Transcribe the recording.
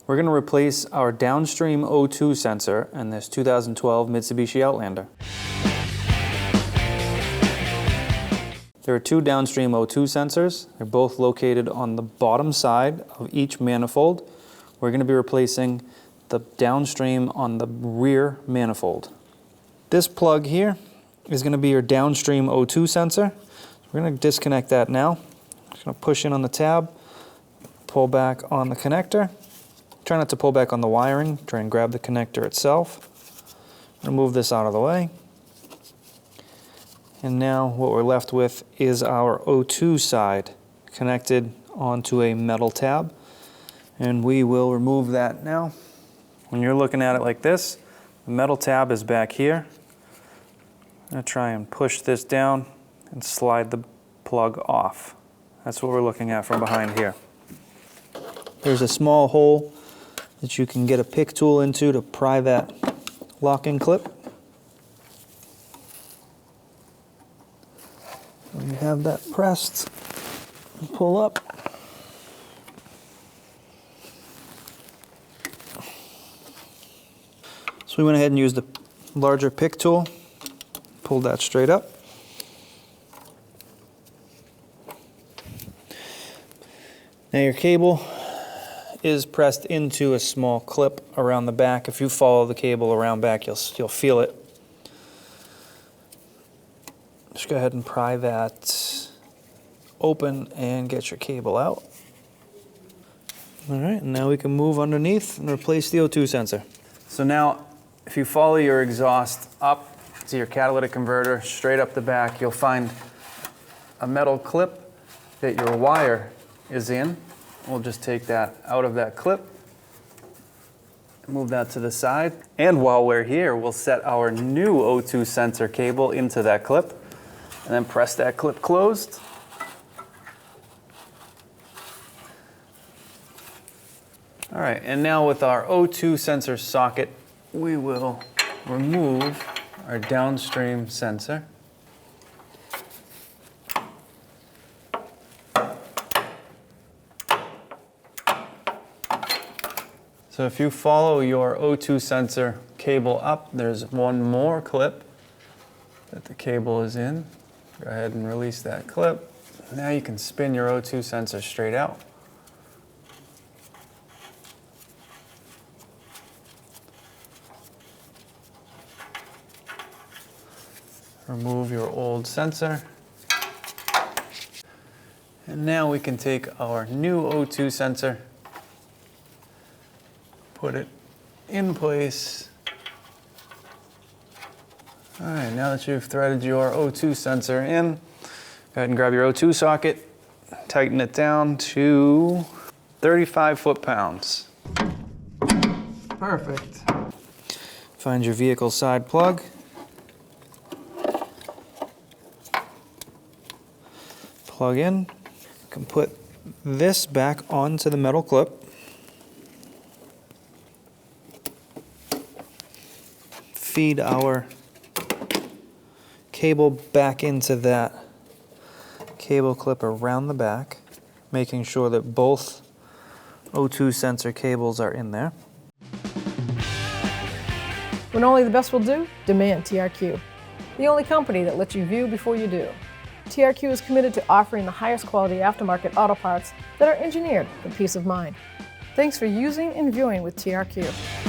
We're going to replace our downstream O2 sensor in this 2012 Mitsubishi Outlander. There are two downstream O2 sensors. They're both located on the bottom side of each manifold. We're going to be replacing the downstream on the rear manifold. This plug here is going to be your downstream O2 sensor. We're going to disconnect that now. Just going to push in on the tab, pull back on the connector. Try not to pull back on the wiring, try and grab the connector itself. Move this out of the way. And now what we're left with is our O2 side connected onto a metal tab. And we will remove that now. When you're looking at it like this, the metal tab is back here. I'm going to try and push this down and slide the plug off. That's what we're looking at from behind here. There's a small hole that you can get a pick tool into to pry that locking clip. When you have that pressed, pull up. So we went ahead and used the larger pick tool, pulled that straight up. Now your cable is pressed into a small clip around the back. If you follow the cable around back, you'll feel it. Just go ahead and pry that open and get your cable out. All right, and now we can move underneath and replace the O2 sensor. So now, if you follow your exhaust up to your catalytic converter, straight up the back, you'll find a metal clip that your wire is in. We'll just take that out of that clip, move that to the side. And while we're here, we'll set our new O2 sensor cable into that clip and then press that clip closed. All right, and now with our O2 sensor socket, we will remove our downstream sensor. So if you follow your O2 sensor cable up, there's one more clip that the cable is in. Go ahead and release that clip. Now you can spin your O2 sensor straight out. Remove your old sensor. And now we can take our new O2 sensor, put it in place. All right, now that you've threaded your O2 sensor in, go ahead and grab your O2 socket, tighten it down to 35 foot-pounds. Perfect. Find your vehicle side plug. Plug in. You can put this back onto the metal clip. Feed our cable back into that cable clip around the back, making sure that both O2 sensor cables are in there. When only the best will do, demand TRQ. The only company that lets you view before you do. TRQ is committed to offering the highest quality aftermarket auto parts that are engineered for peace of mind. Thanks for using and viewing with TRQ.